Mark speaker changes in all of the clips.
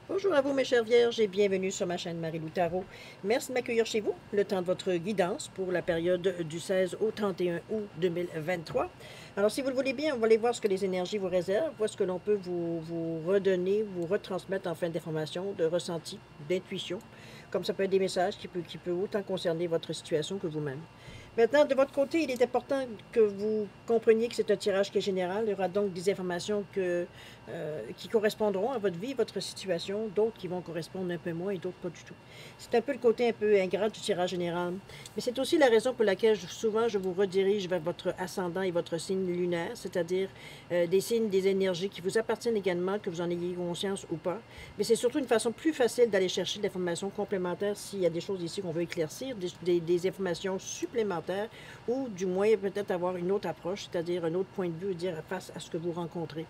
Speaker 1: Bonjour à vous mes chères vierges et bienvenue sur ma chaîne Marie-Lou Tarot. Merci de m'accueillir chez vous, le temps de votre guidance pour la période du 16 au 31 août 2023. Alors si vous le voulez bien, on va aller voir ce que les énergies vous réservent, voir ce que l'on peut vous redonner, vous retransmettre en fin d'information, de ressenti, d'intuition, comme ça peut être des messages qui peut autant concerner votre situation que vous-même. Maintenant, de votre côté, il est important que vous compreniez que c'est un tirage qui est général. Il y aura donc des informations qui correspondront à votre vie, votre situation, d'autres qui vont correspondre un peu moins et d'autres pas du tout. C'est un peu le côté un peu ingrat du tirage général. Mais c'est aussi la raison pour laquelle souvent je vous redirige vers votre ascendant et votre signe lunaire, c'est-à-dire des signes, des énergies qui vous appartiennent également, que vous en ayez conscience ou pas. Mais c'est surtout une façon plus facile d'aller chercher de l'information complémentaire s'il y a des choses ici qu'on veut éclaircir, des informations supplémentaires ou du moins peut-être avoir une autre approche, c'est-à-dire un autre point de vue, dire face à ce que vous rencontrez.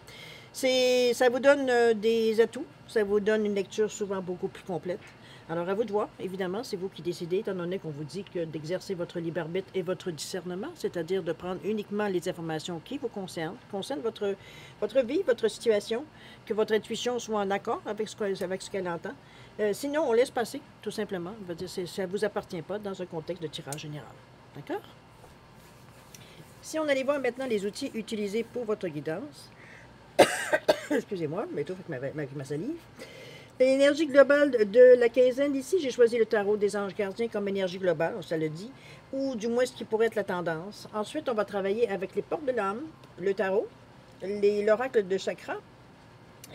Speaker 1: Ça vous donne des atouts, ça vous donne une lecture souvent beaucoup plus complète. Alors à vous de voir, évidemment, c'est vous qui décidez, étant donné qu'on vous dit que d'exercer votre libre arbitre et votre discernement, c'est-à-dire de prendre uniquement les informations qui vous concernent votre vie, votre situation, que votre intuition soit en accord avec ce qu'elle entend. Sinon, on laisse passer, tout simplement. Ça ne vous appartient pas dans un contexte de tirage général. D'accord? Si on allait voir maintenant les outils utilisés pour votre guidance, excusez-moi, mais tout avec ma salive. L'énergie globale de la quinzaine ici, j'ai choisi le tarot des anges gardiens comme énergie globale, ça le dit, ou du moins ce qui pourrait être la tendance. Ensuite, on va travailler avec les portes de l'âme, le tarot, l'oracle de chakra,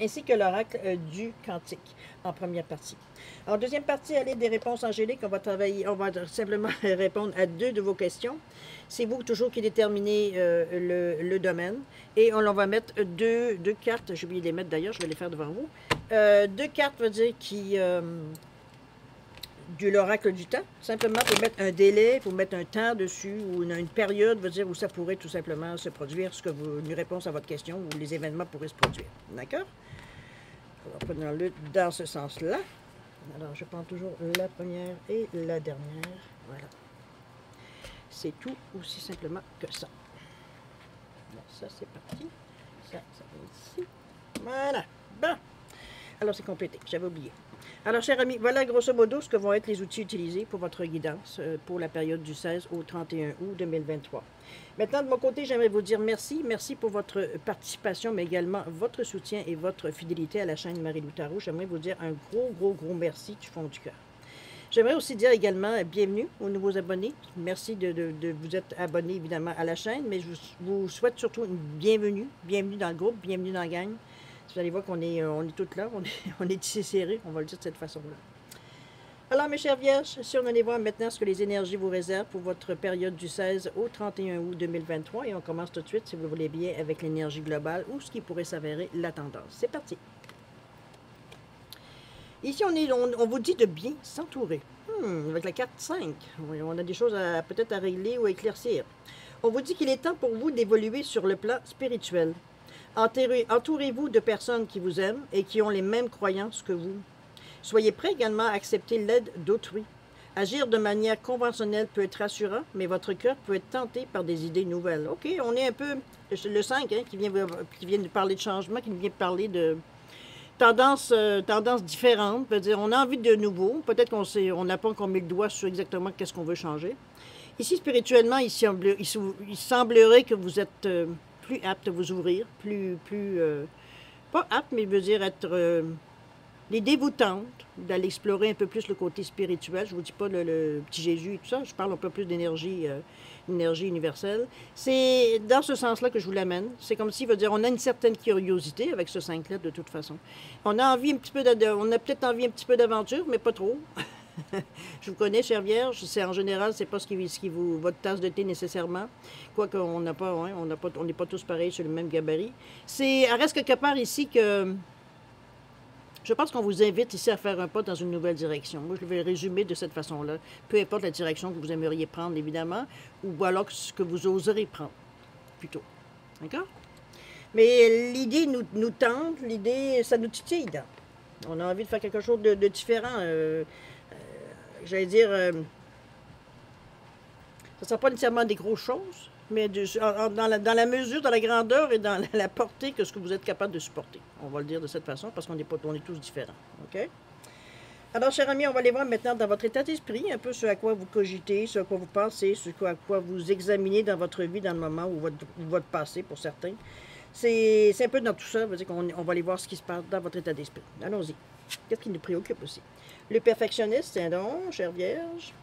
Speaker 1: ainsi que l'oracle du cantique en première partie. En deuxième partie, elle est des réponses angéliques. On va simplement répondre à 2 de vos questions. C'est vous toujours qui déterminez le domaine. Et on va mettre deux cartes, j'ai oublié de les mettre d'ailleurs, je vais les faire devant vous. 2 cartes, veut dire, de l'oracle du temps. Simplement pour mettre un délai, pour mettre un temps dessus, ou une période, veut dire, où ça pourrait tout simplement se produire, une réponse à votre question, où les événements pourraient se produire. D'accord? On va prendre-le dans ce sens-là. Alors, je prends toujours la première et la dernière. Voilà. C'est tout aussi simplement que ça. Alors, ça, c'est parti. Ça va ici. Voilà. Bon. Alors, c'est complété. J'avais oublié. Alors, chers amis, voilà grosso modo ce que vont être les outils utilisés pour votre guidance pour la période du 16 au 31 août 2023. Maintenant, de mon côté, j'aimerais vous dire merci. Merci pour votre participation, mais également votre soutien et votre fidélité à la chaîne Marie-Lou Tarot. J'aimerais vous dire un gros merci du fond du cœur. J'aimerais aussi dire également bienvenue aux nouveaux abonnés. Merci de vous être abonnés évidemment à la chaîne, mais je vous souhaite surtout une bienvenue. Bienvenue dans le groupe, bienvenue dans la gang. Vous allez voir qu'on est toutes là, on est tissé serré, on va le dire de cette façon-là. Alors, mes chers vierges, si on allait voir maintenant ce que les énergies vous réservent pour votre période du 16 au 31 août 2023, et on commence tout de suite, si vous voulez bien, avec l'énergie globale ou ce qui pourrait s'avérer la tendance. C'est parti. Ici, on vous dit de bien s'entourer. Avec la carte 5, on a des choses peut-être à régler ou à éclaircir. On vous dit qu'il est temps pour vous d'évoluer sur le plan spirituel. Entourez-vous de personnes qui vous aiment et qui ont les mêmes croyances que vous. Soyez prêts également à accepter l'aide d'autrui. Agir de manière conventionnelle peut être rassurant, mais votre cœur peut être tenté par des idées nouvelles. OK, on est un peu le 5 qui vient de parler de changement, qui vient de parler de tendances différentes. Veut dire, on a envie de nouveau. Peut-être qu'on n'a pas encore mis le doigt sur exactement qu'est-ce qu'on veut changer. Ici, spirituellement, il semblerait que vous êtes plus apte à vous ouvrir, pas apte, mais veut dire être l'idée vous tente d'aller explorer un peu plus le côté spirituel. Je ne vous dis pas le petit Jésus et tout ça, je parle un peu plus d'énergie énergie universelle. C'est dans ce sens-là que je vous l'amène. C'est comme si, veut dire, on a une certaine curiosité avec ce 5-là de toute façon. On a envie un petit peu on a peut-être envie un petit peu d'aventure, mais pas trop. Je vous connais, chère Vierge, c'est en général, c'est pas ce qui vous votre tasse de thé nécessairement. Quoique on n'a pas, on n'est pas tous pareils sur le même gabarit. Elle reste quelque part ici que je pense qu'on vous invite ici à faire un pas dans une nouvelle direction. Moi, je vais le résumer de cette façon-là. Peu importe la direction que vous aimeriez prendre, évidemment, ou alors ce que vous oserez prendre, plutôt. D'accord? Mais l'idée nous tente, l'idée, ça nous titille. On a envie de faire quelque chose de différent. J'allais dire, ce ne sera pas nécessairement des grosses choses, mais dans la mesure, dans la grandeur et dans la portée que ce que vous êtes capable de supporter. On va le dire de cette façon parce qu'on on est tous différents. OK? Alors, chers amis, on va aller voir maintenant dans votre état d'esprit, un peu ce à quoi vous cogitez, ce à quoi vous pensez, ce à quoi vous examinez dans votre vie, dans le moment ou votre passé pour certains. C'est un peu dans tout ça, dire qu'on va aller voir ce qui se passe dans votre état d'esprit. Allons-y. Qu'est-ce qui nous préoccupe aussi? Le perfectionniste, c'est un don, chère Vierge.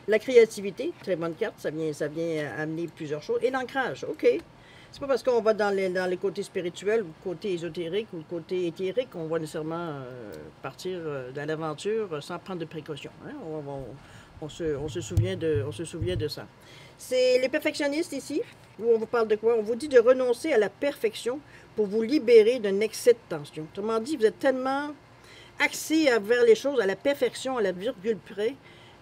Speaker 1: La créativité, très bonne carte, ça vient amener plusieurs choses. Et l'ancrage, OK. C'est pas parce qu'on va dans le côté spirituel ou le côté ésotérique ou le côté éthérique qu'on va nécessairement partir dans l'aventure sans prendre de précautions. Hein? On se souvient de ça. C'est les perfectionnistes ici, où on vous parle de quoi? On vous dit de renoncer à la perfection pour vous libérer d'un excès de tension. Autrement dit, vous êtes tellement axé vers les choses à la perfection, à la virgule près,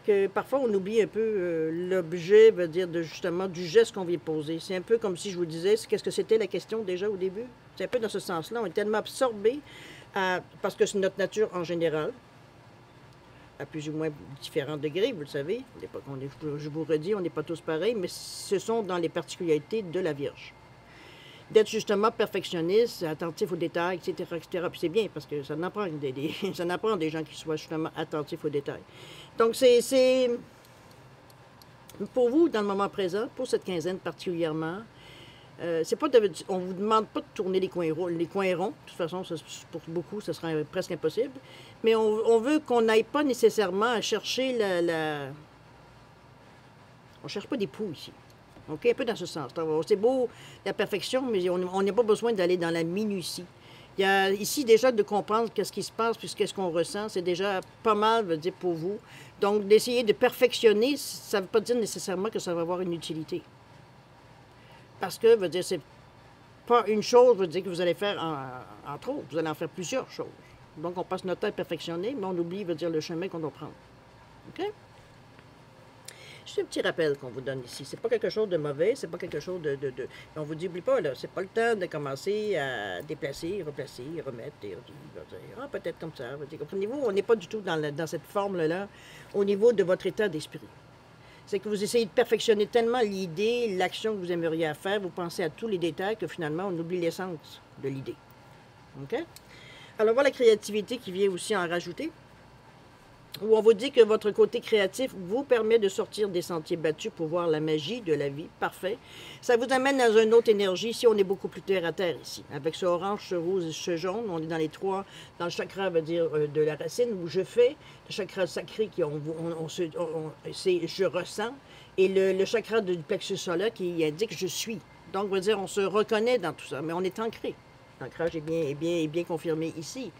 Speaker 1: que parfois on oublie un peu l'objet, veut dire justement du geste qu'on vient poser. C'est un peu comme si je vous disais, qu'est-ce que c'était la question déjà au début? C'est un peu dans ce sens-là. On est tellement absorbé, parce que c'est notre nature en général, à plus ou moins différents degrés, vous le savez. Je vous redis, on n'est pas tous pareils, mais ce sont dans les particularités de la Vierge. D'être justement perfectionniste, attentif aux détails, etc., etc. Puis c'est bien, parce que ça en prend ça en prend des gens qui soient justement attentifs aux détails. Donc, c'est pour vous, dans le moment présent, pour cette quinzaine particulièrement, c'est pas on vous demande pas de tourner les coins ronds. De toute façon, pour beaucoup, ce sera presque impossible. Mais on veut qu'on n'aille pas nécessairement à chercher on cherche pas des poux ici. OK? Un peu dans ce sens. C'est beau, la perfection, mais on n'a pas besoin d'aller dans la minutie. Il y a ici déjà de comprendre qu'est-ce qui se passe, puis qu'est-ce qu'on ressent, c'est déjà pas mal, veut dire, pour vous. Donc, d'essayer de perfectionner, ça ne veut pas dire nécessairement que ça va avoir une utilité. Parce que, veut dire, c'est pas une chose, veut dire, que vous allez faire entre autres. Vous allez en faire plusieurs choses. Donc, on passe notre temps à perfectionner, mais on oublie, veut dire, le chemin qu'on doit prendre. OK? Juste un petit rappel qu'on vous donne ici. C'est pas quelque chose de mauvais, c'est pas quelque chose de... On vous dit, oublie pas, là, c'est pas le temps de commencer à déplacer, replacer, remettre, et ah, peut-être comme ça. Comprenez-vous, on n'est pas du tout dans cette forme-là au niveau de votre état d'esprit. C'est que vous essayez de perfectionner tellement l'idée, l'action que vous aimeriez faire, vous pensez à tous les détails que finalement, on oublie l'essence de l'idée. OK? Alors, voilà la créativité qui vient aussi en rajouter, où on vous dit que votre côté créatif vous permet de sortir des sentiers battus pour voir la magie de la vie. Parfait. Ça vous amène dans une autre énergie. Ici, on est beaucoup plus terre à terre ici. Avec ce orange, ce rose et ce jaune, on est dans les trois, dans le chakra, veut dire, de la racine, où je fais, le chakra sacré, qui c'est je ressens, et le chakra du plexus solaire qui indique je suis. Donc, veut dire, on se reconnaît dans tout ça, mais on est ancré. L'ancrage est bien confirmé ici.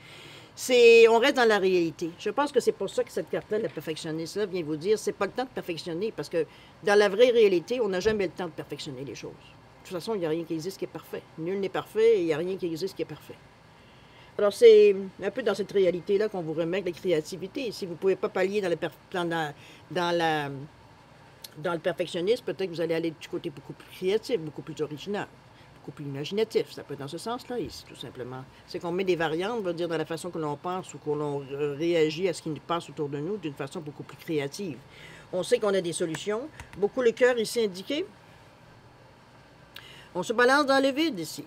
Speaker 1: On reste dans la réalité. Je pense que c'est pour ça que cette carte-là, la perfectionniste-là, vient vous dire, c'est pas le temps de perfectionner, parce que dans la vraie réalité, on n'a jamais le temps de perfectionner les choses. De toute façon, il n'y a rien qui existe qui est parfait. Nul n'est parfait et il n'y a rien qui existe qui est parfait. Alors, c'est un peu dans cette réalité-là qu'on vous remet la créativité. Si vous ne pouvez pas pallier dans le perfectionnisme, peut-être que vous allez aller du côté beaucoup plus créatif, beaucoup plus original, beaucoup plus imaginatif. Ça peut être dans ce sens-là, ici, tout simplement. C'est qu'on met des variantes, veut dire, dans la façon que l'on pense ou que l'on réagit à ce qui nous passe autour de nous d'une façon beaucoup plus créative. On sait qu'on a des solutions. Beaucoup le cœur ici indiqué. On se balance dans le vide ici.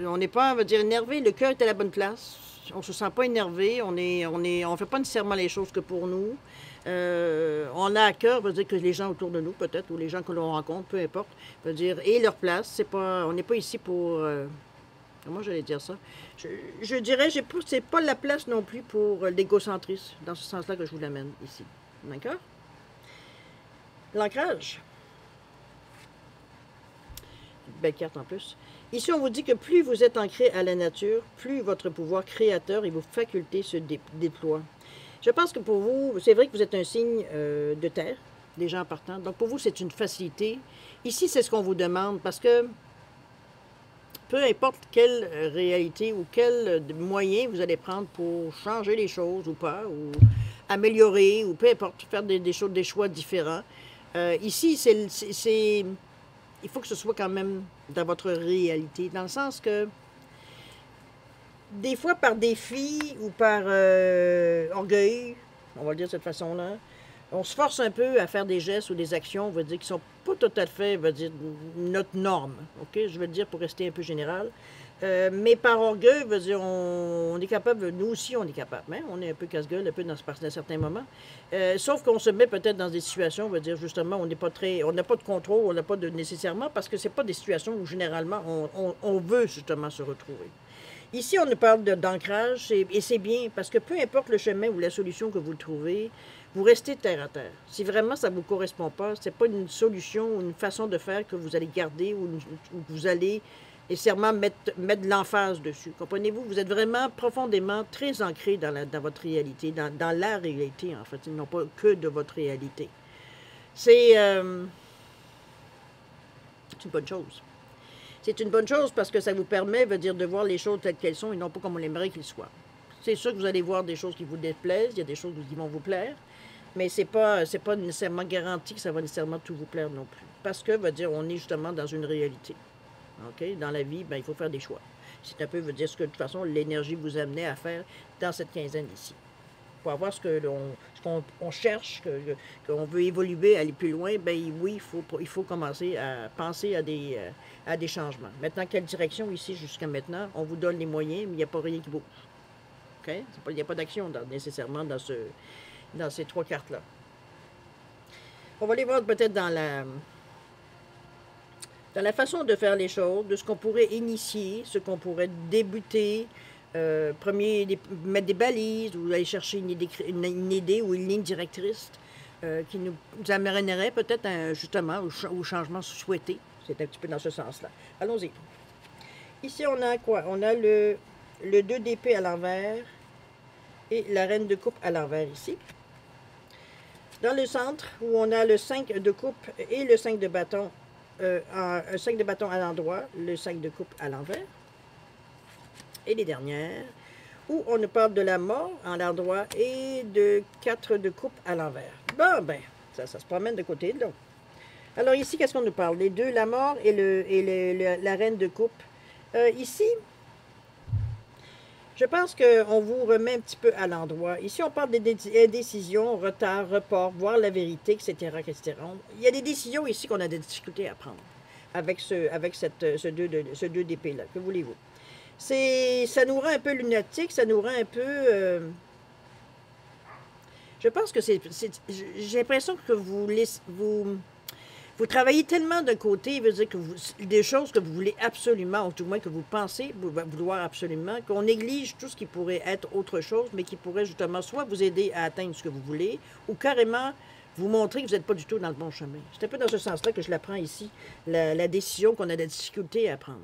Speaker 1: On n'est pas, on va dire, énervé. Le cœur est à la bonne place. On ne se sent pas énervé. On ne fait pas nécessairement les choses que pour nous. On a à cœur, veut dire que les gens autour de nous, peut-être, ou les gens que l'on rencontre, peu importe, veut dire, et leur place. On n'est pas ici pour... comment j'allais dire ça? Je dirais, c'est pas la place non plus pour l'égocentrisme, dans ce sens-là que je vous l'amène ici. D'accord? L'ancrage. Belle carte en plus. Ici, on vous dit que plus vous êtes ancré à la nature, plus votre pouvoir créateur et vos facultés se déploient. Je pense que pour vous, c'est vrai que vous êtes un signe de terre, déjà en partant. Donc, pour vous, c'est une facilité. Ici, c'est ce qu'on vous demande parce que peu importe quelle réalité ou quel moyen vous allez prendre pour changer les choses ou pas, ou améliorer, ou peu importe, faire des choix différents. Ici, il faut que ce soit quand même dans votre réalité, dans le sens que des fois par défi ou par orgueil, on va le dire de cette façon-là, on se force un peu à faire des gestes ou des actions, on va dire, qui sont pas tout à fait, on va dire, notre norme, ok? Je veux dire, pour rester un peu général. Mais par orgueil, on va dire, on est capable, nous aussi, on est capable, hein? On est un peu casse-gueule, un peu dans certains moments. Sauf qu'on se met peut-être dans des situations, on va dire, justement, on n'est pas très, on n'a pas de contrôle, on n'a pas de nécessairement, parce que c'est pas des situations où, généralement, on veut, justement, se retrouver. Ici, on nous parle d'ancrage, et c'est bien, parce que peu importe le chemin ou la solution que vous trouvez, vous restez terre à terre. Si vraiment ça ne vous correspond pas, ce n'est pas une solution ou une façon de faire que vous allez garder ou que vous allez nécessairement mettre de l'emphase dessus. Comprenez-vous? Vous êtes vraiment profondément très ancré dans votre réalité, dans la réalité, en fait, non pas que de votre réalité. C'est une bonne chose. C'est une bonne chose parce que ça vous permet, veut dire, de voir les choses telles qu'elles sont et non pas comme on aimerait qu'elles soient. C'est sûr que vous allez voir des choses qui vous déplaisent, il y a des choses qui vont vous plaire, mais c'est pas nécessairement garanti que ça va nécessairement tout vous plaire non plus. Parce que, veut dire, on est justement dans une réalité. OK? Dans la vie, ben, il faut faire des choix. C'est un peu, veut dire, ce que de toute façon, l'énergie vous amenait à faire dans cette quinzaine ici. Pour avoir ce qu'on cherche, qu'on veut évoluer, aller plus loin, ben oui, il faut commencer à penser à des changements. Maintenant, quelle direction ici jusqu'à maintenant? On vous donne les moyens, mais il n'y a pas rien qui bouge. Okay? Il n'y a pas d'action nécessairement dans ces trois cartes-là. On va les voir peut-être dans la façon de faire les choses, de ce qu'on pourrait initier, ce qu'on pourrait débuter. Mettre des balises ou aller chercher une idée ou une ligne directrice qui nous amènerait peut-être justement au changement souhaité. C'est un petit peu dans ce sens-là. Allons-y. Ici, on a quoi? On a le 2 d'épée à l'envers et la reine de coupe à l'envers ici. Dans le centre, où on a le 5 de coupe et le 5 de bâton, un 5 de bâton à l'endroit, le 5 de coupe à l'envers. Et les dernières, où on nous parle de la mort à l'endroit et de 4 de coupe à l'envers. Bon, ben, ça se promène de côté de l'autre. Alors ici, qu'est-ce qu'on nous parle? Les deux, la mort et la reine de coupe. Ici, je pense qu'on vous remet un petit peu à l'endroit. Ici, on parle des décisions, retard, report, voir la vérité, etc., etc. Il y a des décisions ici qu'on a des difficultés à prendre avec ce 2 d'épée-là. Que voulez-vous? Ça nous rend un peu lunatique, ça nous rend un peu... je pense que j'ai l'impression que vous travaillez tellement d'un côté, veut dire que des choses que vous voulez absolument, ou tout moins que vous pensez vouloir absolument, qu'on néglige tout ce qui pourrait être autre chose, mais qui pourrait justement soit vous aider à atteindre ce que vous voulez, ou carrément vous montrer que vous n'êtes pas du tout dans le bon chemin. C'est un peu dans ce sens-là que je la prends ici, la décision qu'on a de la difficulté à prendre.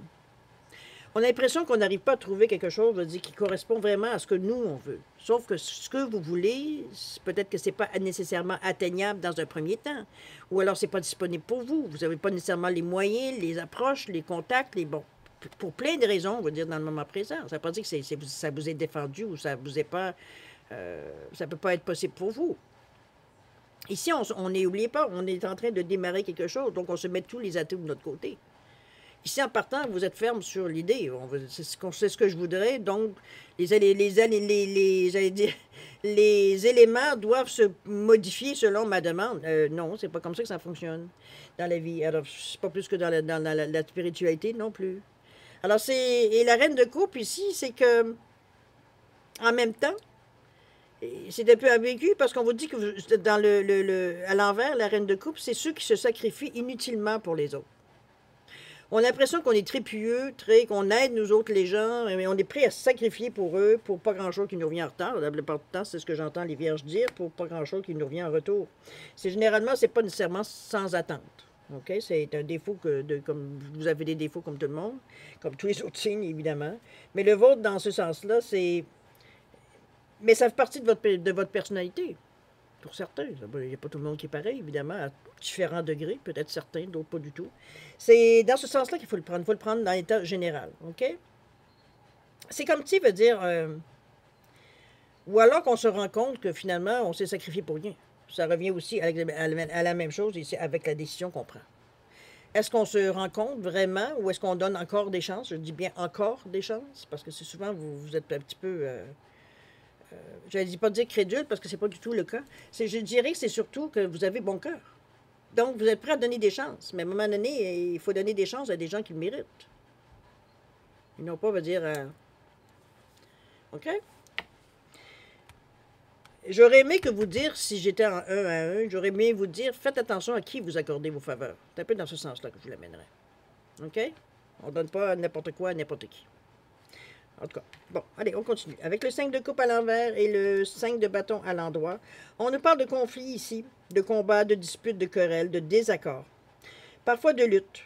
Speaker 1: On a l'impression qu'on n'arrive pas à trouver quelque chose, je veux dire, qui correspond vraiment à ce que nous, on veut. Sauf que ce que vous voulez, peut-être que ce n'est pas nécessairement atteignable dans un premier temps. Ou alors, ce n'est pas disponible pour vous. Vous n'avez pas nécessairement les moyens, les approches, les contacts, pour plein de raisons, on va dire, dans le moment présent. Ça ne veut pas dire que ça vous est défendu ou ça vous est pas... ça ne peut pas être possible pour vous. Ici, n'oubliez pas, on est en train de démarrer quelque chose, donc on se met tous les atouts de notre côté. Ici, en partant, vous êtes ferme sur l'idée. C'est ce que je voudrais. Donc, les éléments doivent se modifier selon ma demande. Non, c'est pas comme ça que ça fonctionne dans la vie. Alors, c'est pas plus que dans la spiritualité non plus. Alors, et la reine de coupe ici, c'est que, en même temps, c'est un peu ambigu parce qu'on vous dit que à l'envers, la reine de coupe, c'est ceux qui se sacrifient inutilement pour les autres. On a l'impression qu'on est très pieux, qu'on aide nous autres les gens, mais on est prêt à se sacrifier pour eux, pour pas grand-chose qui nous revient en retard. La plupart du temps, c'est ce que j'entends les vierges dire, pour pas grand-chose qui nous revient en retour. Généralement, c'est pas nécessairement sans attente. OK? C'est un défaut comme vous avez des défauts comme tout le monde, comme tous les autres signes, évidemment. Mais le vôtre, dans ce sens-là, mais ça fait partie de votre personnalité. Pour certains. Il n'y a pas tout le monde qui est pareil, évidemment, à différents degrés, peut-être certains, d'autres pas du tout. C'est dans ce sens-là qu'il faut le prendre. Il faut le prendre dans l'état général, OK? C'est comme si, veut dire... ou alors qu'on se rend compte que finalement, on s'est sacrifié pour rien. Ça revient aussi à la même chose ici avec la décision qu'on prend. Est-ce qu'on se rend compte vraiment ou est-ce qu'on donne encore des chances? Je dis bien encore des chances, parce que c'est souvent, vous êtes un petit peu... je ne dis pas dire crédule parce que c'est pas du tout le cas. Je dirais que c'est surtout que vous avez bon cœur. Donc, vous êtes prêt à donner des chances. Mais à un moment donné, il faut donner des chances à des gens qui le méritent. Ils n'ont pas à dire... OK? J'aurais aimé que vous dire, si j'étais en 1 à 1, j'aurais aimé vous dire, faites attention à qui vous accordez vos faveurs. C'est un peu dans ce sens-là que je vous l'amènerais. OK? On ne donne pas n'importe quoi à n'importe qui. En tout cas, bon, allez, on continue. Avec le 5 de coupe à l'envers et le 5 de bâton à l'endroit, on nous parle de conflits ici, de combats, de disputes, de querelles, de désaccords, parfois de luttes.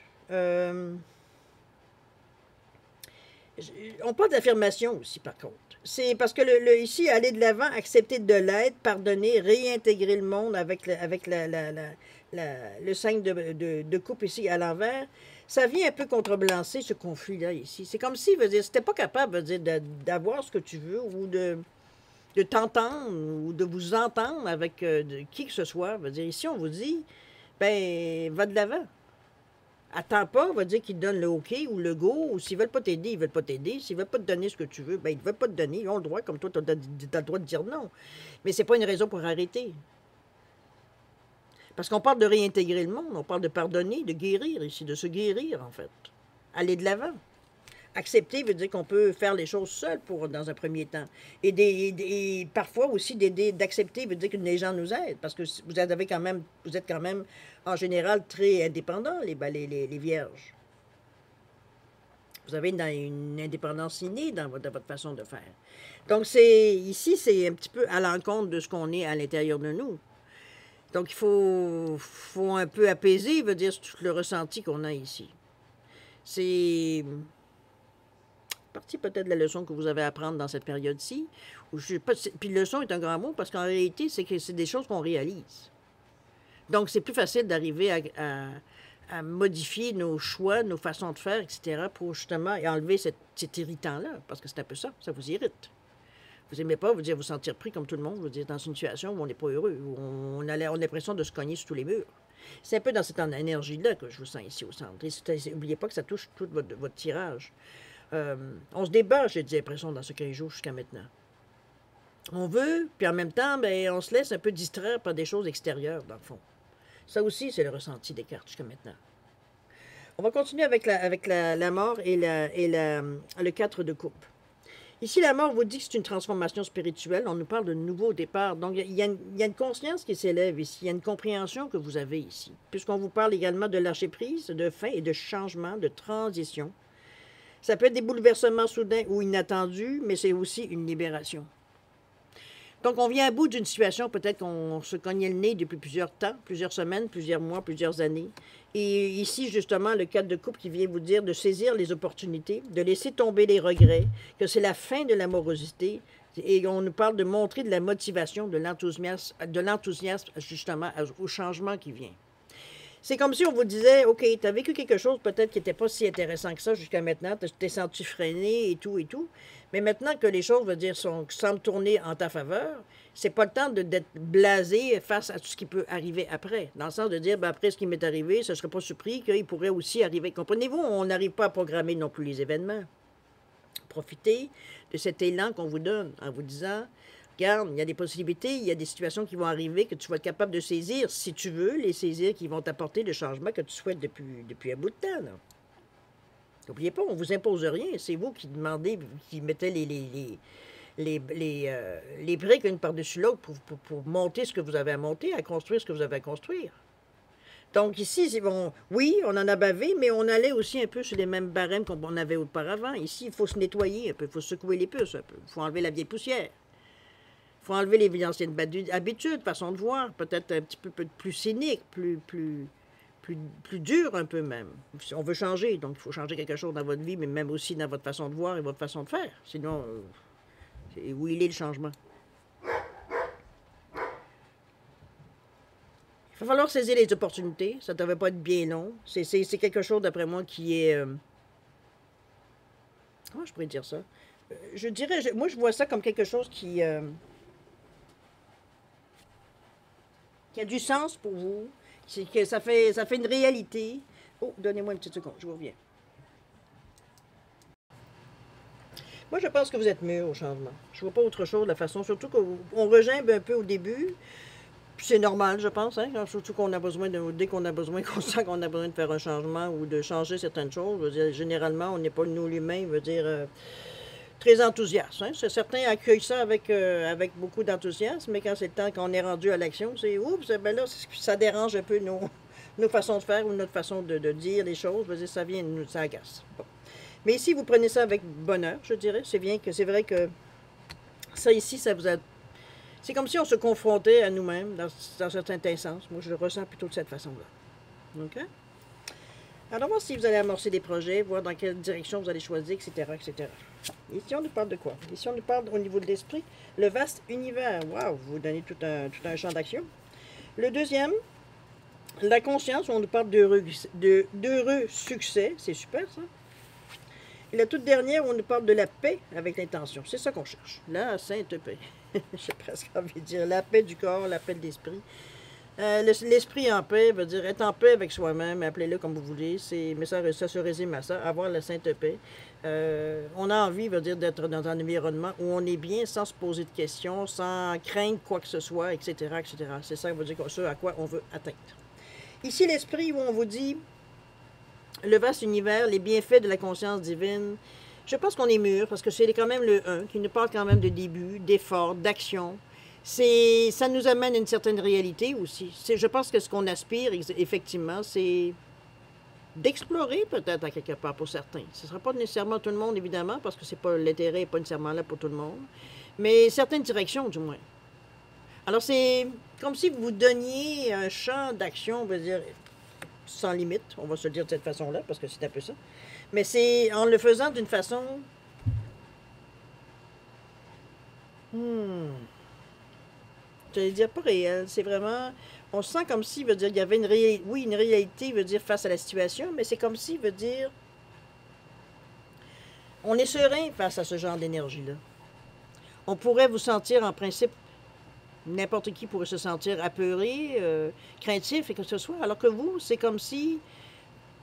Speaker 1: On parle d'affirmation aussi, par contre. C'est parce que ici, aller de l'avant, accepter de l'aide, pardonner, réintégrer le monde avec le 5 de coupe ici à l'envers, ça vient un peu contrebalancer ce conflit-là ici. C'est comme si, veut dire, si t'es pas capable, veut dire, d'avoir ce que tu veux ou de t'entendre ou de vous entendre avec qui que ce soit, veut dire, ici, on vous dit, ben, va de l'avant. Attends pas, va dire qu'ils te donnent le OK ou le go, ou s'ils veulent pas t'aider, ils veulent pas t'aider. S'ils veulent pas te donner ce que tu veux, ben ils ne veulent pas te donner. Ils ont le droit, comme toi, tu as le droit de dire non. Mais c'est pas une raison pour arrêter. Parce qu'on parle de réintégrer le monde, on parle de pardonner, de guérir ici, de se guérir, en fait. Aller de l'avant. Accepter veut dire qu'on peut faire les choses seul dans un premier temps. Et parfois aussi d'accepter veut dire que les gens nous aident. Parce que vous êtes quand même en général très indépendants, les vierges. Vous avez une indépendance innée dans votre façon de faire. Donc ici, c'est un petit peu à l'encontre de ce qu'on est à l'intérieur de nous. Donc il faut un peu apaiser, veut dire tout le ressenti qu'on a ici. C'est partie peut-être de la leçon que vous avez à apprendre dans cette période-ci. Puis leçon est un grand mot parce qu'en réalité, c'est que c'est des choses qu'on réalise. Donc, c'est plus facile d'arriver à modifier nos choix, nos façons de faire, etc., pour justement enlever cet irritant-là, parce que c'est un peu ça vous irrite. Vous n'aimez pas, vous sentir pris comme tout le monde, vous dire dans une situation où on n'est pas heureux, où on a l'impression de se cogner sur tous les murs. C'est un peu dans cette énergie-là que je vous sens ici au centre. Et n'oubliez pas que ça touche tout votre tirage. On se débat, j'ai l'impression, dans ce 15 jours jusqu'à maintenant. On veut, puis en même temps, ben, on se laisse un peu distraire par des choses extérieures, dans le fond. Ça aussi, c'est le ressenti des cartes jusqu'à maintenant. On va continuer avec la mort et le 4 de coupe. Ici, la mort vous dit que c'est une transformation spirituelle. On nous parle de nouveau départ. Donc, il y a une conscience qui s'élève ici. Il y a une compréhension que vous avez ici. Puisqu'on vous parle également de lâcher prise, de fin et de changement, de transition. Ça peut être des bouleversements soudains ou inattendus, mais c'est aussi une libération. Donc, on vient à bout d'une situation, peut-être qu'on se cognait le nez depuis plusieurs temps, plusieurs semaines, plusieurs mois, plusieurs années. Et ici, justement, le 4 de coupe qui vient vous dire de saisir les opportunités, de laisser tomber les regrets, que c'est la fin de l'amorosité. Et on nous parle de montrer de la motivation, de l'enthousiasme justement, au changement qui vient. C'est comme si on vous disait, OK, tu as vécu quelque chose peut-être qui n'était pas si intéressant que ça jusqu'à maintenant, tu t'es senti freiné et tout, mais maintenant que les choses, semblent tourner en ta faveur, c'est pas le temps d'être blasé face à tout ce qui peut arriver après. Dans le sens de dire, ben, après ce qui m'est arrivé, je ne serais pas surpris qu'il pourrait aussi arriver. Comprenez-vous, on n'arrive pas à programmer non plus les événements. Profitez de cet élan qu'on vous donne en vous disant, regarde, il y a des possibilités, il y a des situations qui vont arriver que tu vas être capable de saisir, si tu veux, les saisir qui vont t'apporter le changement que tu souhaites depuis un bout de temps. N'oubliez pas, on ne vous impose rien. C'est vous qui demandez, qui mettez les briques une par-dessus l'autre pour monter ce que vous avez à monter, à construire ce que vous avez à construire. Donc ici, oui, on en a bavé, mais on allait aussi un peu sur les mêmes barèmes qu'on avait auparavant. Ici, il faut se nettoyer un peu, il faut secouer les puces un peu, il faut enlever la vieille poussière. Il faut enlever les anciennes habitudes, façon de voir, peut-être un petit peu plus cynique, plus dur un peu même. On veut changer, donc il faut changer quelque chose dans votre vie, mais même aussi dans votre façon de voir et votre façon de faire. Sinon, où il est le changement? Il va falloir saisir les opportunités. Ça ne devrait pas être bien long. C'est quelque chose, d'après moi, qui est... comment je pourrais dire ça? Je dirais... moi, je vois ça comme quelque chose qui a du sens pour vous. C'est que ça fait une réalité. Oh, donnez-moi une petite seconde, je vous reviens. Moi, je pense que vous êtes mûr au changement. Je vois pas autre chose de la façon, surtout qu'on regimbe un peu au début. Puis c'est normal, je pense, hein, surtout qu'on a besoin de, dès qu'on a besoin, qu'on sent qu'on a besoin de faire un changement ou de changer certaines choses. Je veux dire, généralement, on n'est pas, nous, l'humain, je veux dire, très enthousiaste. Hein. Certains accueillent ça avec beaucoup d'enthousiasme, mais quand c'est le temps qu'on est rendu à l'action, c'est oups, ben là, ça dérange un peu nos façons de faire ou notre façon de dire les choses. Je veux dire, ça vient, ça agace. Bon. Mais ici, vous prenez ça avec bonheur, je dirais. C'est bien que c'est vrai que ça ici, ça vous a. C'est comme si on se confrontait à nous-mêmes dans certains sens. Moi, je le ressens plutôt de cette façon-là. OK? Alors, voir si vous allez amorcer des projets, voir dans quelle direction vous allez choisir, etc., etc. Ici, on nous parle de quoi? Ici, on nous parle au niveau de l'esprit, le vaste univers. Waouh, vous donnez tout un champ d'action. Le deuxième, la conscience, on nous parle d'heureux succès. C'est super, ça. Et la toute dernière, on nous parle de la paix avec l'intention. C'est ça qu'on cherche. La sainte paix. J'ai presque envie de dire la paix du corps, la paix de l'esprit. L'esprit en paix veut dire être en paix avec soi-même, appelez-le comme vous voulez, mais ça se résume à ça, avoir la sainte paix. On a envie, veut dire, d'être dans un environnement où on est bien sans se poser de questions, sans craindre quoi que ce soit, etc., etc. C'est ça, veut dire ce à quoi on veut atteindre. Ici, l'esprit où on vous dit le vaste univers, les bienfaits de la conscience divine. Je pense qu'on est mûr, parce que c'est quand même le 1 qui nous parle quand même de début, d'effort, d'action. Ça nous amène à une certaine réalité aussi. Je pense que ce qu'on aspire, effectivement, c'est d'explorer peut-être à quelque part pour certains. Ce ne sera pas nécessairement tout le monde, évidemment, parce que l'intérêt n'est pas nécessairement là pour tout le monde, mais certaines directions, du moins. Alors, c'est comme si vous vous donniez un champ d'action, on va dire, sans limite, on va se le dire de cette façon-là, parce que c'est un peu ça. Mais c'est en le faisant d'une façon... J'allais dire pas réelle, c'est vraiment... On sent comme si, veut dire, il y avait une réalité, oui, une réalité, veut dire, face à la situation, mais c'est comme si, veut dire... On est serein face à ce genre d'énergie-là. On pourrait vous sentir, en principe, n'importe qui pourrait se sentir apeuré, craintif et que ce soit, alors que vous, c'est comme si...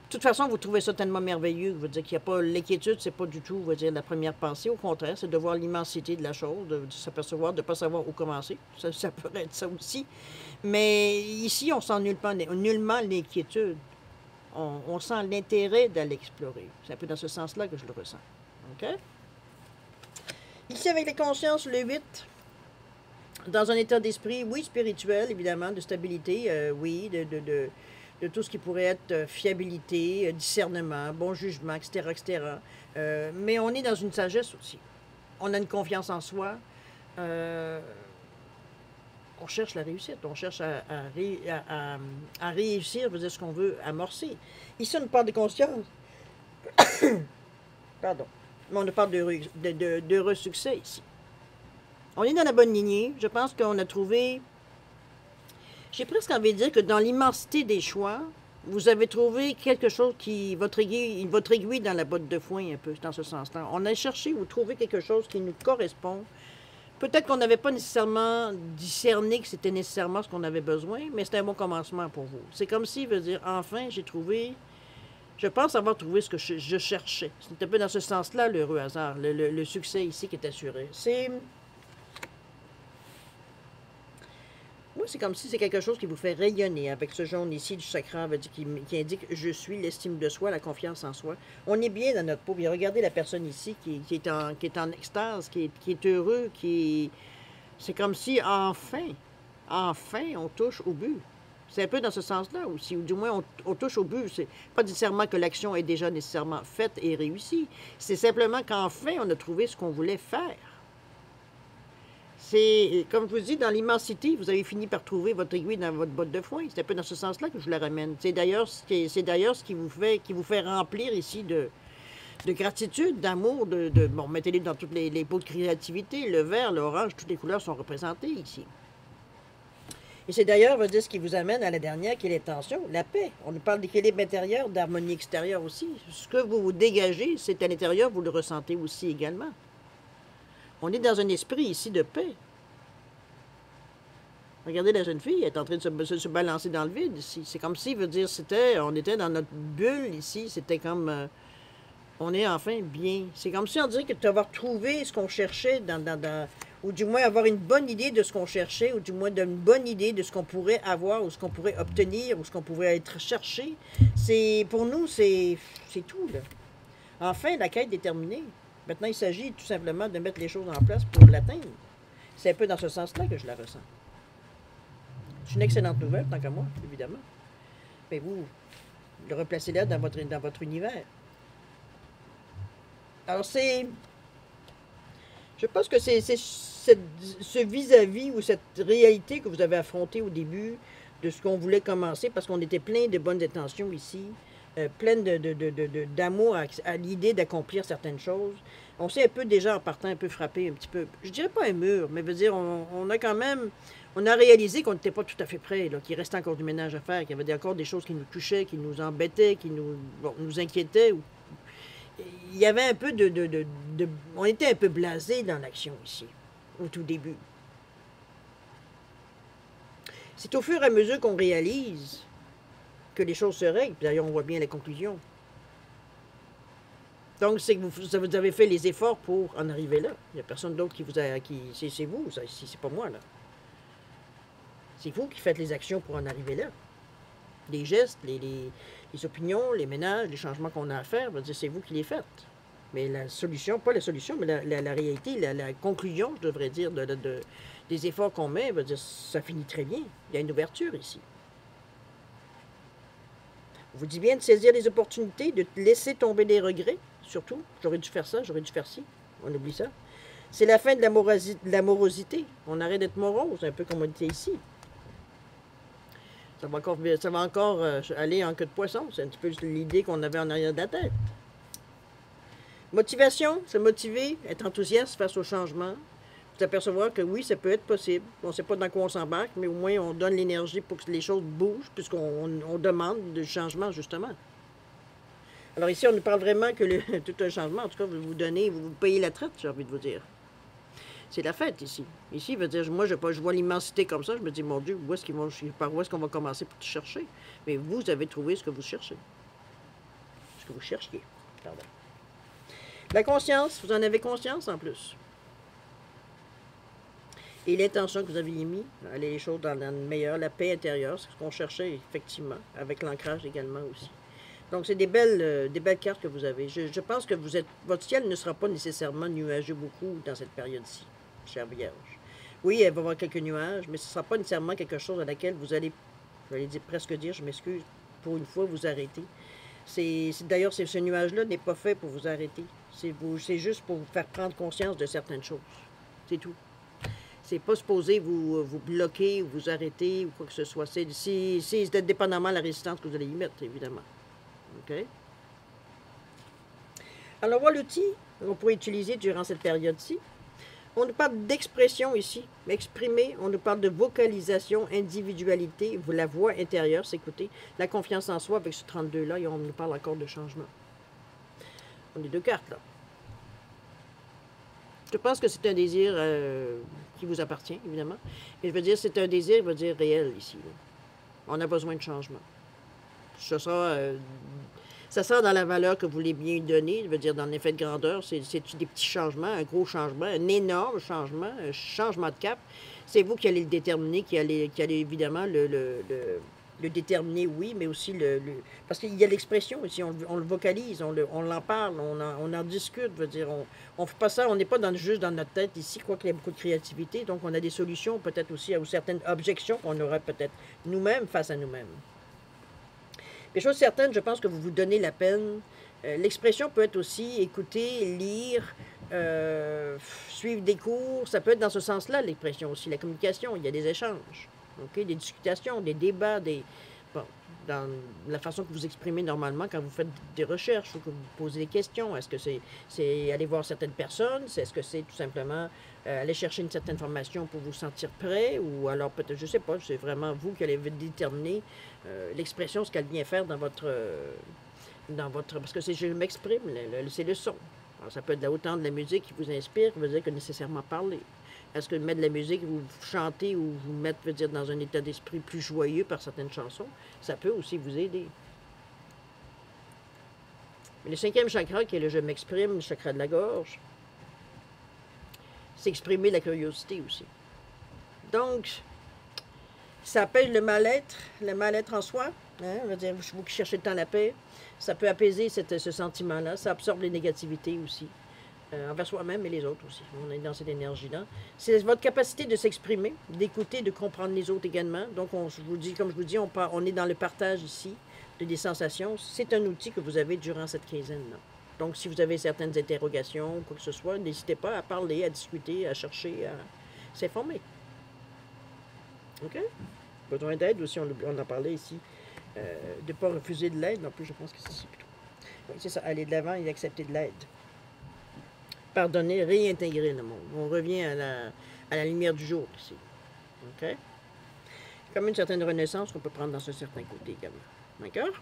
Speaker 1: De toute façon, vous trouvez ça tellement merveilleux, vous dire qu'il n'y a pas l'inquiétude, c'est pas du tout, vous dire, la première pensée. Au contraire, c'est de voir l'immensité de la chose, de s'apercevoir, de ne pas savoir où commencer. Ça peut être ça aussi. Mais ici, on sent nullement l'inquiétude. On sent l'intérêt d'aller explorer. C'est un peu dans ce sens-là que je le ressens. OK? Ici, avec les consciences, le 8, dans un état d'esprit, oui, spirituel, évidemment, de stabilité, oui, de tout ce qui pourrait être fiabilité, discernement, bon jugement, etc., etc. Mais on est dans une sagesse aussi. On a une confiance en soi. On cherche la réussite. On cherche à réussir, veut dire ce qu'on veut amorcer. Ici, on nous parle de conscience. Pardon. Mais on nous parle d'heureux succès ici. On est dans la bonne lignée. Je pense qu'on a trouvé... J'ai presque envie de dire que dans l'immensité des choix, vous avez trouvé quelque chose qui... votre aiguille dans la botte de foin, un peu, dans ce sens-là. On a cherché ou trouvé quelque chose qui nous correspond. Peut-être qu'on n'avait pas nécessairement discerné que c'était nécessairement ce qu'on avait besoin, mais c'était un bon commencement pour vous. C'est comme si, veut dire, enfin, j'ai trouvé... Je pense avoir trouvé ce que je cherchais. C'est un peu dans ce sens-là, l'heureux hasard, le succès ici qui est assuré. C'est... Moi, c'est comme si c'est quelque chose qui vous fait rayonner avec ce jaune ici du chakra qui indique « je suis », l'estime de soi, la confiance en soi. On est bien dans notre peau. Puis regardez la personne ici qui est en extase, qui est heureux, c'est comme si enfin, on touche au but. C'est un peu dans ce sens-là aussi, ou du moins on touche au but. C'est pas nécessairement que l'action est déjà nécessairement faite et réussie. C'est simplement qu'enfin, on a trouvé ce qu'on voulait faire. C'est, comme je vous dis, dans l'immensité, vous avez fini par trouver votre aiguille dans votre botte de foin. C'est un peu dans ce sens-là que je la ramène. C'est d'ailleurs ce qui vous fait remplir ici de gratitude, d'amour, bon, mettez-les dans toutes les pots de créativité. Le vert, l'orange, toutes les couleurs sont représentées ici. Et c'est d'ailleurs, veut dire, ce qui vous amène à la dernière, qui est l'intention, la paix. On nous parle d'équilibre intérieur, d'harmonie extérieure aussi. Ce que vous dégagez, c'est à l'intérieur, vous le ressentez aussi également. On est dans un esprit ici de paix. Regardez la jeune fille, elle est en train de se balancer dans le vide ici. C'est comme si, veut dire, on était dans notre bulle ici. C'était comme On est enfin bien. C'est comme si on dirait que d'avoir trouvé ce qu'on cherchait ou du moins avoir une bonne idée de ce qu'on cherchait, ou du moins d'une bonne idée de ce qu'on pourrait avoir, ou ce qu'on pourrait obtenir, ou ce qu'on pourrait être cherché. Pour nous, c'est tout, là. Enfin, la quête est terminée. Maintenant, il s'agit tout simplement de mettre les choses en place pour l'atteindre. C'est un peu dans ce sens-là que je la ressens. C'est une excellente nouvelle, tant qu'à moi, évidemment. Mais vous, le replacez-la dans votre univers. Alors, je pense que c'est ce vis-à-vis ou cette réalité que vous avez affrontée au début de ce qu'on voulait commencer, parce qu'on était plein de bonnes intentions ici, plein d'amour à l'idée d'accomplir certaines choses. On s'est un peu déjà en partant un peu frappé, un petit peu, je dirais pas un mur, mais veut dire, on a quand même, on a réalisé qu'on n'était pas tout à fait prêt, qu'il restait encore du ménage à faire, qu'il y avait encore des choses qui nous touchaient, qui nous embêtaient, qui nous inquiétaient. Il y avait un peu on était un peu blasé dans l'action ici, au tout début. C'est au fur et à mesure qu'on réalise que les choses se règlent, puis d'ailleurs on voit bien la conclusion. Donc, c'est que vous avez fait les efforts pour en arriver là. Il n'y a personne d'autre qui vous a... C'est vous, c'est pas moi, là. C'est vous qui faites les actions pour en arriver là. Les gestes, les opinions, les ménages, les changements qu'on a à faire, c'est vous qui les faites. Mais la solution, pas la solution, mais la réalité, la conclusion, je devrais dire, des efforts qu'on met, ça finit très bien. Il y a une ouverture ici. On vous dit bien de saisir les opportunités, de laisser tomber les regrets, surtout. J'aurais dû faire ça, j'aurais dû faire ci. On oublie ça. C'est la fin de l'amorosité. On arrête d'être morose, un peu comme on était ici. Ça va encore aller en queue de poisson. C'est un petit peu l'idée qu'on avait en arrière de la tête. Motivation, se motiver, être enthousiaste face au changement. S'apercevoir que oui, ça peut être possible. On ne sait pas dans quoi on s'embarque, mais au moins on donne l'énergie pour que les choses bougent, puisqu'on demande du changement, justement. Alors ici, on nous parle vraiment que tout un changement, en tout cas, vous payez la traite, j'ai envie de vous dire. C'est la fête ici. Ici, veut dire, moi, je vois l'immensité comme ça, je me dis, mon Dieu, par où est-ce qu'on va commencer pour te chercher? Mais vous avez trouvé ce que vous cherchez. Ce que vous cherchiez. Pardon. La conscience, vous en avez conscience en plus. Et l'intention que vous aviez mis, aller les choses dans le meilleur, la paix intérieure, c'est ce qu'on cherchait effectivement, avec l'ancrage également aussi. Donc, c'est des belles cartes que vous avez. Je pense que votre ciel ne sera pas nécessairement nuageux beaucoup dans cette période-ci, chère Vierge. Oui, elle va avoir quelques nuages, mais ce ne sera pas nécessairement quelque chose à laquelle vous allez, presque dire, je m'excuse, pour une fois, vous arrêter. D'ailleurs, ce nuage-là n'est pas fait pour vous arrêter. C'est juste pour vous faire prendre conscience de certaines choses. C'est tout. C'est pas supposé vous bloquer ou vous arrêter ou quoi que ce soit. C'est dépendamment de la résistance que vous allez y mettre, évidemment. OK? Alors, voilà l'outil qu'on pourrait utiliser durant cette période-ci. On nous parle d'expression ici, exprimer. On nous parle de vocalisation, individualité, la voix intérieure, s'écouter. La confiance en soi avec ce 32-là, et on nous parle encore de changement. On a deux cartes, là. Je pense que c'est un désir qui vous appartient, évidemment. Mais je veux dire, c'est un désir, je veux dire, réel ici. Là. On a besoin de changement. Ça sera dans la valeur que vous voulez bien donner, je veux dire, dans l'effet de grandeur. C'est des petits changements, un gros changement, un énorme changement, un changement de cap. C'est vous qui allez le déterminer, qui allez évidemment le déterminer, oui, mais aussi parce qu'il y a l'expression ici, on le vocalise, on en parle, on en discute, je veux dire, on fait pas ça, on n'est pas juste dans notre tête ici, quoi qu'il y ait beaucoup de créativité, donc on a des solutions peut-être aussi à certaines objections qu'on aurait peut-être nous-mêmes face à nous-mêmes. Mais chose certaine, je pense que vous vous donnez la peine. L'expression peut être aussi écouter, lire, suivre des cours, ça peut être dans ce sens-là l'expression aussi, la communication, il y a des échanges. Okay? Des discutations, des débats, dans la façon que vous exprimez normalement quand vous faites des recherches ou que vous posez des questions. Est-ce que c'est aller voir certaines personnes? Est-ce que c'est tout simplement aller chercher une certaine information pour vous sentir prêt? Ou alors peut-être, je ne sais pas, c'est vraiment vous qui allez déterminer l'expression, ce qu'elle vient faire dans votre... parce que je m'exprime, c'est le son. Alors, ça peut être autant de la musique qui vous inspire, qui veut dire que nécessairement parler. Est-ce que mettre de la musique, vous chantez ou vous mettre, veut dire, dans un état d'esprit plus joyeux par certaines chansons, ça peut aussi vous aider. Mais le 5e chakra, qui est le je m'exprime, le chakra de la gorge, c'est exprimer la curiosité aussi. Donc, ça apaise le mal-être en soi. Hein, on va dire, vous qui cherchez le temps la paix, ça peut apaiser ce sentiment-là. Ça absorbe les négativités aussi, envers soi-même et les autres aussi. On est dans cette énergie-là. C'est votre capacité de s'exprimer, d'écouter, de comprendre les autres également. Donc, je vous dis, comme je vous dis, on est dans le partage ici de des sensations. C'est un outil que vous avez durant cette quinzaine-là. Donc, si vous avez certaines interrogations, quoi que ce soit, n'hésitez pas à parler, à discuter, à chercher, à s'informer. OK? Besoin d'aide aussi, on en parlait ici. De ne pas refuser de l'aide, non plus, je pense que c'est ça plutôt. Oui, c'est ça, aller de l'avant et accepter de l'aide. Pardonner, réintégrer le monde. On revient à la lumière du jour ici. OK? Comme une certaine renaissance qu'on peut prendre dans ce certain côté également. D'accord?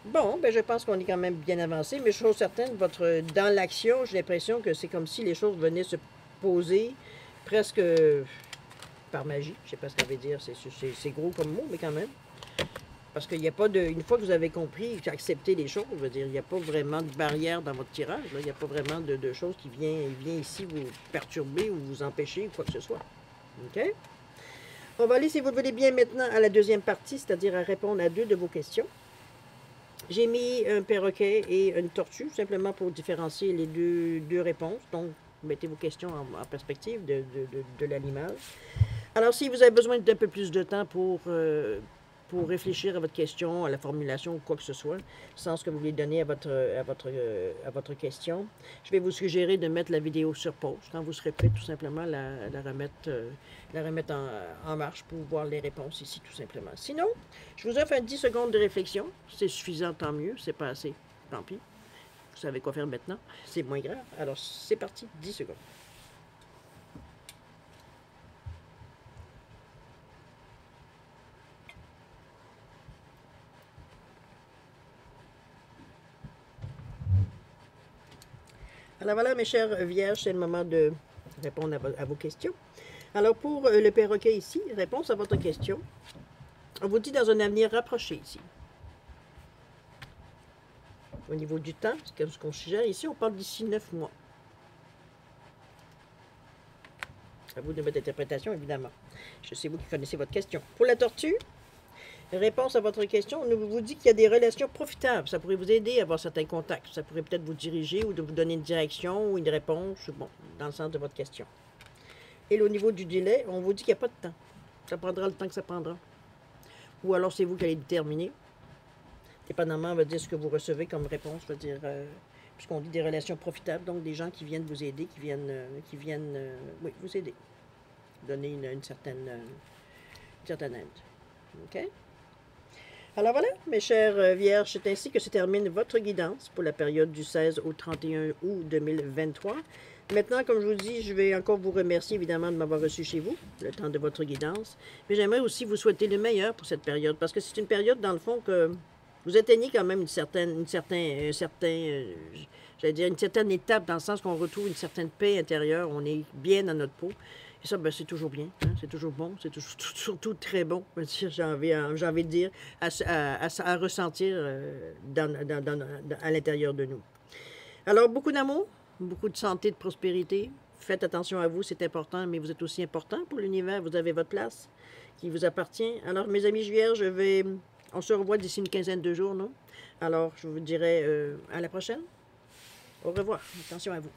Speaker 1: Bon, ben je pense qu'on est quand même bien avancé, mais chose certaine, dans l'action, j'ai l'impression que c'est comme si les choses venaient se poser presque par magie. Je ne sais pas ce que ça veut dire, c'est gros comme mot, mais quand même. Parce qu'il n'y a pas de... Une fois que vous avez compris, accepté les choses, je veux dire, il n'y a pas vraiment de barrière dans votre tirage. Là. Il n'y a pas vraiment de choses qui vient ici vous perturber ou vous empêcher ou quoi que ce soit. OK? On va aller, si vous le voulez bien, maintenant à la deuxième partie, c'est-à-dire à répondre à 2 de vos questions. J'ai mis un perroquet et une tortue, simplement pour différencier les deux réponses. Donc, mettez vos questions en perspective de l'animal. Alors, si vous avez besoin d'un peu plus de temps pour réfléchir à votre question, à la formulation ou quoi que ce soit, sans ce que vous voulez donner à votre question, je vais vous suggérer de mettre la vidéo sur pause. Quand vous serez prêt, tout simplement, la remettre en marche pour voir les réponses ici, tout simplement. Sinon, je vous offre 10 secondes de réflexion. C'est suffisant, tant mieux. C'est pas assez, tant pis. Vous savez quoi faire maintenant. C'est moins grave. Alors, c'est parti, 10 secondes. Alors voilà, mes chers vierges, c'est le moment de répondre à vos questions. Alors pour le perroquet ici, réponse à votre question. On vous dit dans un avenir rapproché ici. Au niveau du temps, ce qu'on suggère ici, on parle d'ici 9 mois. À vous de votre interprétation, évidemment. Je sais vous qui connaissez votre question. Pour la tortue, réponse à votre question, on vous dit qu'il y a des relations profitables. Ça pourrait vous aider à avoir certains contacts. Ça pourrait peut-être vous diriger ou de vous donner une direction ou une réponse, bon, dans le sens de votre question. Et au niveau du délai, on vous dit qu'il n'y a pas de temps. Ça prendra le temps que ça prendra. Ou alors c'est vous qui allez déterminer. Dépendamment, on va dire ce que vous recevez comme réponse, on va dire, puisqu'on dit des relations profitables, donc des gens qui viennent vous aider, qui viennent oui, vous aider. Donner une certaine aide. OK? Alors voilà, mes chers vierges, c'est ainsi que se termine votre guidance pour la période du 16 au 31 août 2023. Maintenant, comme je vous dis, je vais encore vous remercier évidemment de m'avoir reçu chez vous, le temps de votre guidance. Mais j'aimerais aussi vous souhaiter le meilleur pour cette période, parce que c'est une période, dans le fond, que vous atteignez quand même une certaine étape, dans le sens qu'on retrouve une certaine paix intérieure, on est bien dans notre peau. Et ça, ben, c'est toujours bien, hein? C'est toujours bon, c'est surtout très bon, j'ai envie de dire, à ressentir à l'intérieur de nous. Alors, beaucoup d'amour, beaucoup de santé, de prospérité. Faites attention à vous, c'est important, mais vous êtes aussi important pour l'univers. Vous avez votre place qui vous appartient. Alors, mes amis vierges, on se revoit d'ici une quinzaine de jours, non? Alors, je vous dirai à la prochaine. Au revoir. Attention à vous.